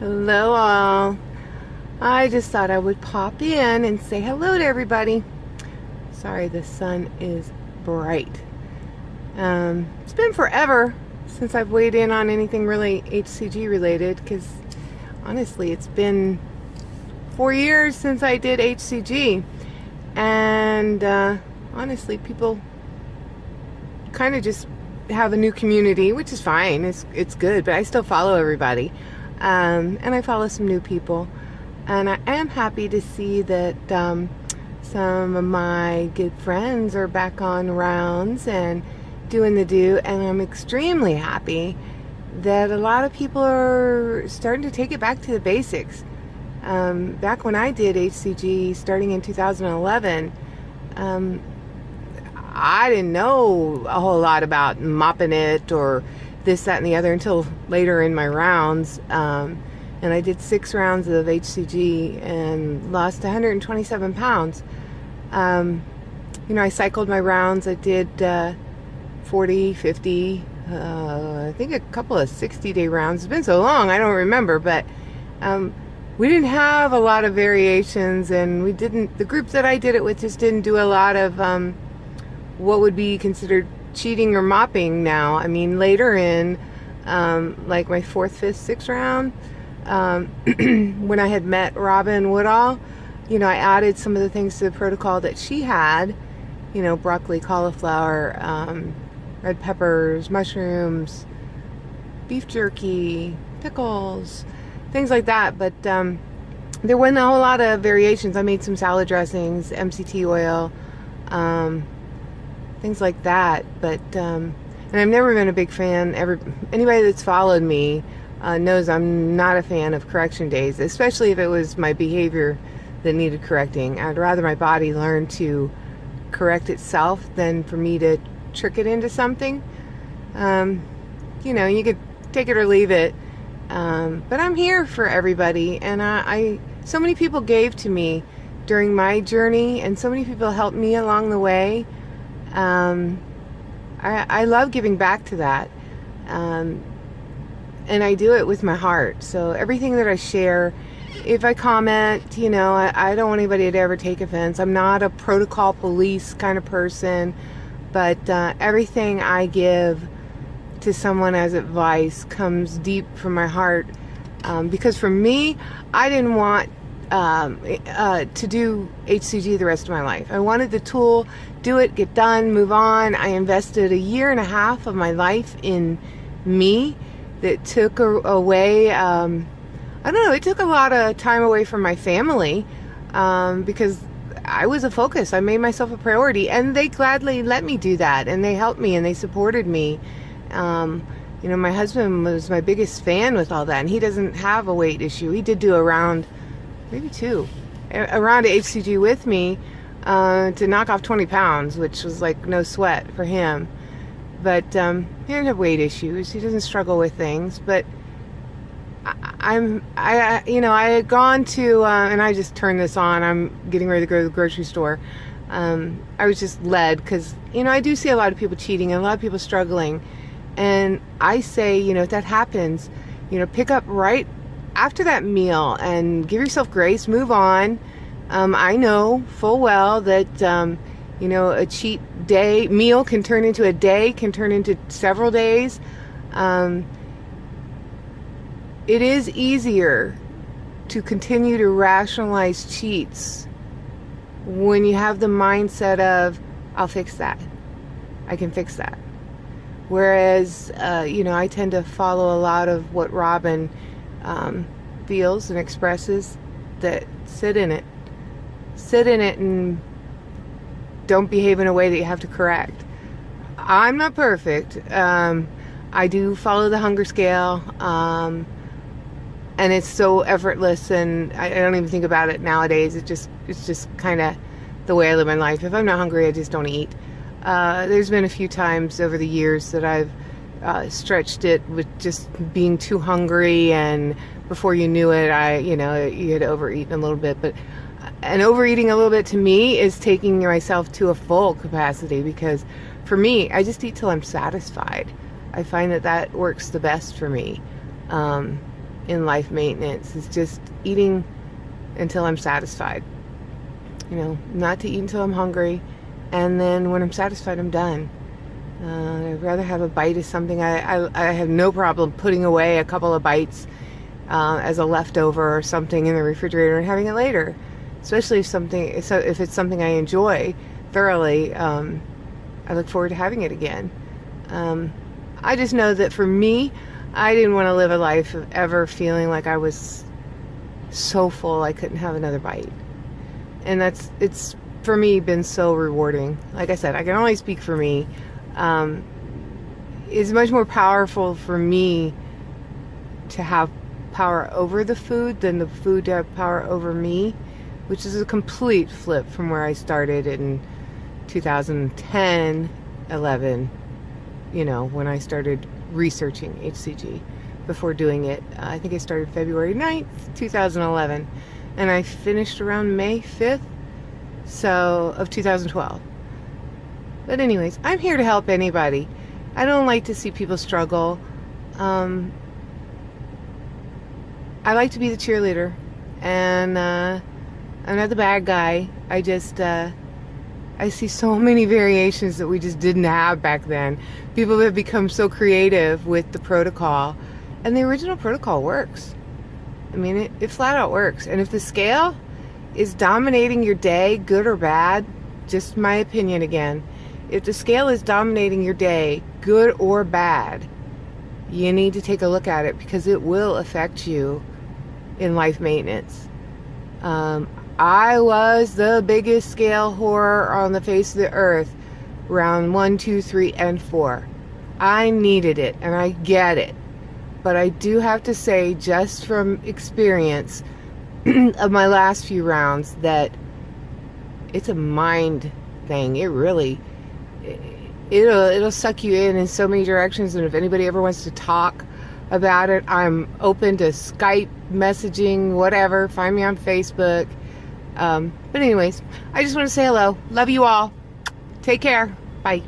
Hello all. I just thought I would pop in and say hello to everybody. Sorry, the sun is bright. It's been forever since I've weighed in on anything really HCG related, because honestly it's been 4 years since I did HCG, and honestly people kind of just have a new community, which is fine. It's good, but I still follow everybody. And I follow some new people, and I am happy to see that some of my good friends are back on rounds and doing the do, and I'm extremely happy that a lot of people are starting to take it back to the basics. Back when I did HCG starting in 2011, I didn't know a whole lot about mopping it or this, that, and the other until later in my rounds. And I did 6 rounds of HCG and lost 127 pounds. I cycled my rounds. I did 40, 50, I think a couple of 60-day rounds. It's been so long, I don't remember, but we didn't have a lot of variations, and the group that I did it with just didn't do a lot of what would be considered cheating or mopping now. I mean, later in like my 4th, 5th, 6th round, when I had met Robin Woodall, I added some of the things to the protocol that she had, broccoli, cauliflower, red peppers, mushrooms, beef jerky, pickles, things like that. But there wasn't a whole lot of variations. I made some salad dressings, MCT oil, things like that. But and I've never been a big fan. Anybody that's followed me knows I'm not a fan of correction days, especially if it was my behavior that needed correcting. I'd rather my body learn to correct itself than for me to trick it into something. You could take it or leave it, but I'm here for everybody, and so many people gave to me during my journey, and so many people helped me along the way. I love giving back to that, and I do it with my heart. So everything that I share, if I comment, I don't want anybody to ever take offense. I'm not a protocol police kind of person, but everything I give to someone as advice comes deep from my heart, because for me, I didn't want to do HCG the rest of my life. I wanted the tool, do it, get done, move on. I invested 1.5 years of my life in me that took away, I don't know, it took a lot of time away from my family, because I was a focus. I made myself a priority, and they gladly let me do that, and they helped me, and they supported me. My husband was my biggest fan with all that, and he doesn't have a weight issue. He did do a round, maybe 2, around HCG with me to knock off 20 pounds, which was like no sweat for him. But he didn't have weight issues. He doesn't struggle with things. But I had gone to, and I just turned this on. I'm getting ready to go to the grocery store. I was just led because, I do see a lot of people cheating and a lot of people struggling. And I say, if that happens, pick up right after that meal and give yourself grace, move on. I know full well that, a cheat day meal can turn into a day, can turn into several days. It is easier to continue to rationalize cheats when you have the mindset of, I'll fix that. I can fix that. Whereas, I tend to follow a lot of what Robin feels and expresses, that sit in it and don't behave in a way that you have to correct. I'm not perfect. I do follow the hunger scale, and it's so effortless, and I don't even think about it nowadays. It's just kind of the way I live my life. If I'm not hungry, I just don't eat. There's been a few times over the years that I've stretched it with just being too hungry, and before you knew it, you had overeaten a little bit. And overeating a little bit to me is taking myself to a full capacity, because for me, I just eat till I'm satisfied. I find that works the best for me. in life maintenance is just eating until I'm satisfied. You know, not to eat until I'm hungry, and then when I'm satisfied, I'm done. I'd rather have a bite of something. I have no problem putting away a couple of bites as a leftover or something in the refrigerator and having it later, especially if it's something I enjoy thoroughly. I look forward to having it again. I just know that for me, I didn't want to live a life of ever feeling like I was so full I couldn't have another bite. And it's for me been so rewarding. Like I said, I can only speak for me. It's much more powerful for me to have power over the food than the food to have power over me, which is a complete flip from where I started in 2010, 11, you know, when I started researching HCG before doing it. I think I started February 9th, 2011, and I finished around May 5th, of 2012. But anyways, I'm here to help anybody. I don't like to see people struggle. I like to be the cheerleader, and I'm not the bad guy. I just I see so many variations that we just didn't have back then. People have become so creative with the protocol, and the original protocol works. I mean, it flat out works. And if the scale is dominating your day, good or bad, just my opinion again, if the scale is dominating your day, good or bad, you need to take a look at it, because it will affect you in life maintenance. I was the biggest scale whore on the face of the earth round 1, 2, 3, and 4. I needed it, and I get it. But I do have to say, just from experience of my last few rounds, that it's a mind thing. It really, it'll suck you in so many directions. And if anybody ever wants to talk about it, I'm open to Skype messaging, whatever. Find me on Facebook. But anyways, I just want to say hello. Love you all. Take care. Bye.